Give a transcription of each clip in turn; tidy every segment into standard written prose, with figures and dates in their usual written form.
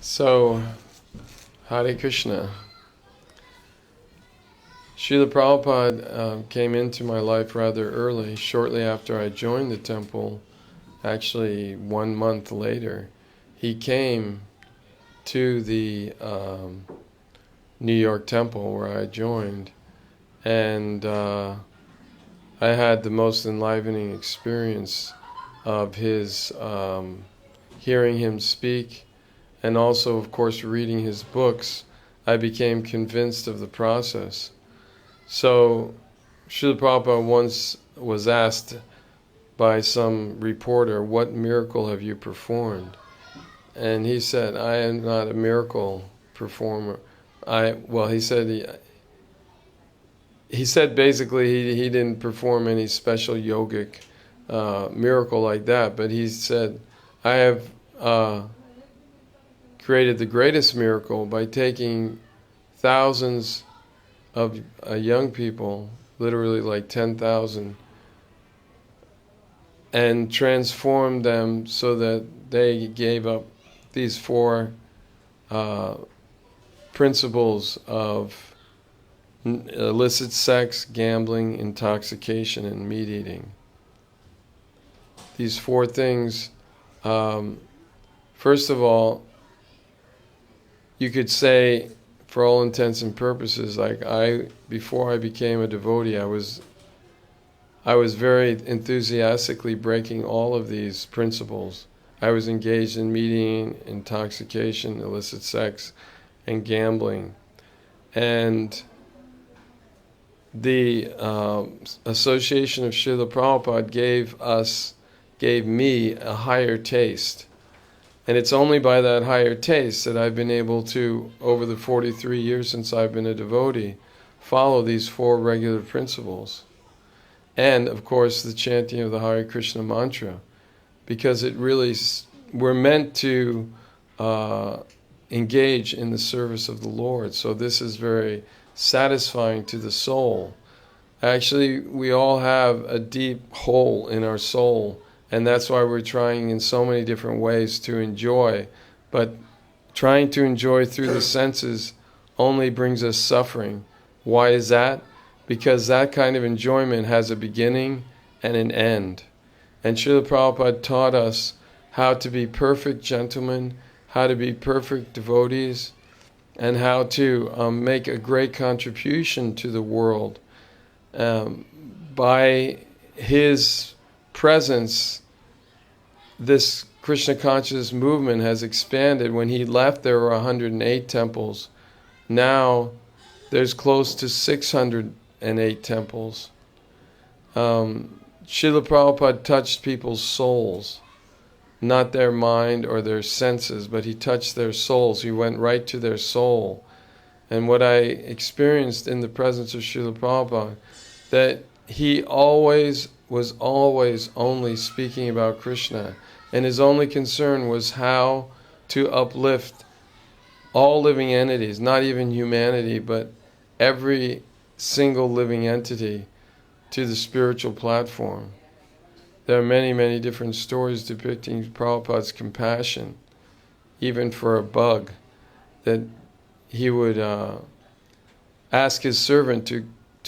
So, Hare Krishna. Srila Prabhupada came into my life rather early, shortly after I joined the temple, actually 1 month later. He came to the New York temple where I joined, and I had the most enlivening experience of his hearing him speak, and also, of course, reading his books. I became convinced of the process. So, Srila Prabhupada once was asked by some reporter, "What miracle have you performed?" And he said, "I am not a miracle performer." He said basically he didn't perform any special yogic miracle like that, but he said, "I have created the greatest miracle by taking thousands of young people, literally like 10,000, and transformed them so that they gave up these four principles of illicit sex, gambling, intoxication, and meat eating." These four things, first of all, you could say, for all intents and purposes, like before I became a devotee, I was very enthusiastically breaking all of these principles. I was engaged in meat eating, intoxication, illicit sex, and gambling. And the association of Srila Prabhupada gave me a higher taste. And it's only by that higher taste that I've been able to, over the 43 years since I've been a devotee, follow these four regular principles. And, of course, the chanting of the Hare Krishna mantra, because we're meant to engage in the service of the Lord. So this is very satisfying to the soul. Actually, we all have a deep hole in our soul, and that's why we're trying in so many different ways to enjoy. But trying to enjoy through the senses only brings us suffering. Why is that? Because that kind of enjoyment has a beginning and an end. And Srila Prabhupada taught us how to be perfect gentlemen, how to be perfect devotees, and how to make a great contribution to the world. By his presence, this Krishna conscious movement has expanded. When he left, there were 108 temples. Now there's close to 608 temples. Srila Prabhupada touched people's souls, not their mind or their senses, but he touched their souls. He went right to their soul. And what I experienced in the presence of Srila Prabhupada, that he was always only speaking about Krishna, and his only concern was how to uplift all living entities, not even humanity, but every single living entity to the spiritual platform. There are many, many different stories depicting Prabhupada's compassion, even for a bug, that he would ask his servant to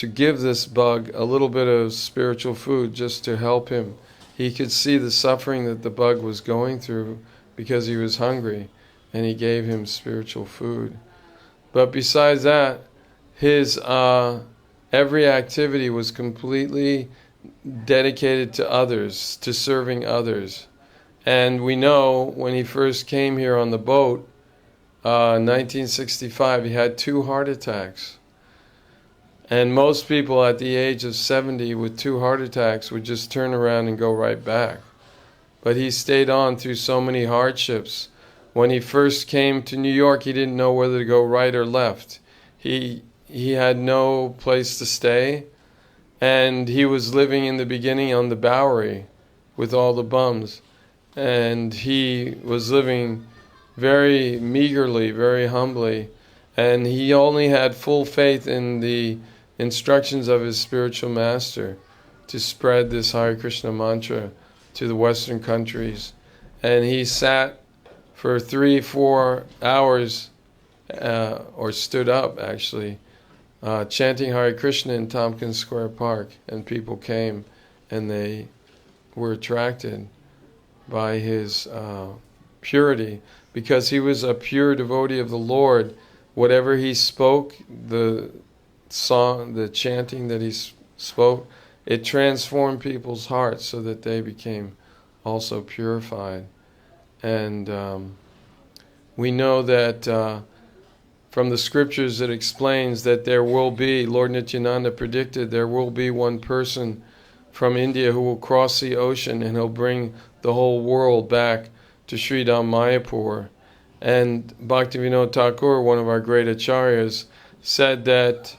give this bug a little bit of spiritual food just to help him. He could see the suffering that the bug was going through because he was hungry, and he gave him spiritual food. But besides that, his every activity was completely dedicated to others, to serving others. And we know when he first came here on the boat, 1965, he had 2 heart attacks. And most people at the age of 70 with 2 heart attacks would just turn around and go right back. But he stayed on through so many hardships. When he first came to New York, he didn't know whether to go right or left. He had no place to stay, and he was living in the beginning on the Bowery with all the bums. And he was living very meagerly, very humbly, and he only had full faith in the instructions of his spiritual master to spread this Hare Krishna mantra to the Western countries. And he sat for 3-4 hours, or stood up actually, chanting Hare Krishna in Tompkins Square Park, and people came and they were attracted by his purity, because he was a pure devotee of the Lord. Whatever he spoke, the song, the chanting that he spoke, it transformed people's hearts so that they became also purified. And we know that from the scriptures it explains that there will be, Lord Nityananda predicted, there will be one person from India who will cross the ocean and he'll bring the whole world back to Sridham Mayapur. And Bhaktivinoda Thakur, one of our great acharyas, said that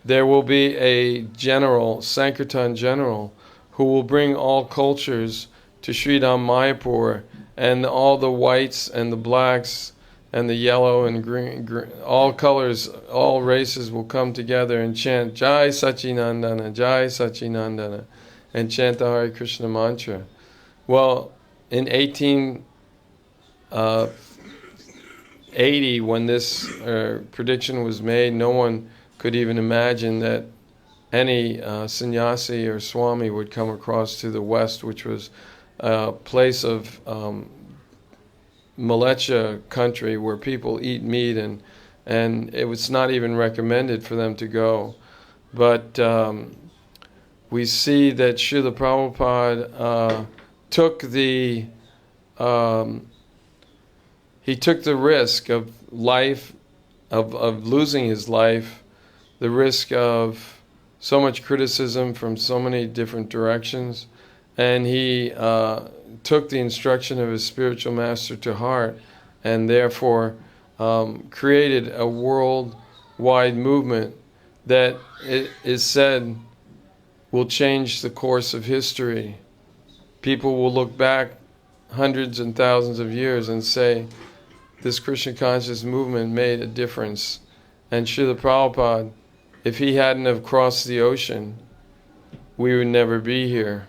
there will be a general, Sankirtan general, who will bring all cultures to Sridham Mayapur, and all the whites and the blacks and the yellow and green, all colors, all races will come together and chant Jai Sachinandana, Jai Sachinandana, and chant the Hare Krishna mantra. Well, in 1880, when this prediction was made, no one could even imagine that any sannyasi or swami would come across to the West, which was a place of Malecha country where people eat meat, and it was not even recommended for them to go. But we see that Srila Prabhupada took the risk of life, of losing his life, the risk of so much criticism from so many different directions, and he took the instruction of his spiritual master to heart, and therefore created a worldwide movement that it is said will change the course of history. People will look back hundreds and thousands of years and say, this Krishna conscious movement made a difference. And Srila Prabhupada, if he hadn't have crossed the ocean, we would never be here.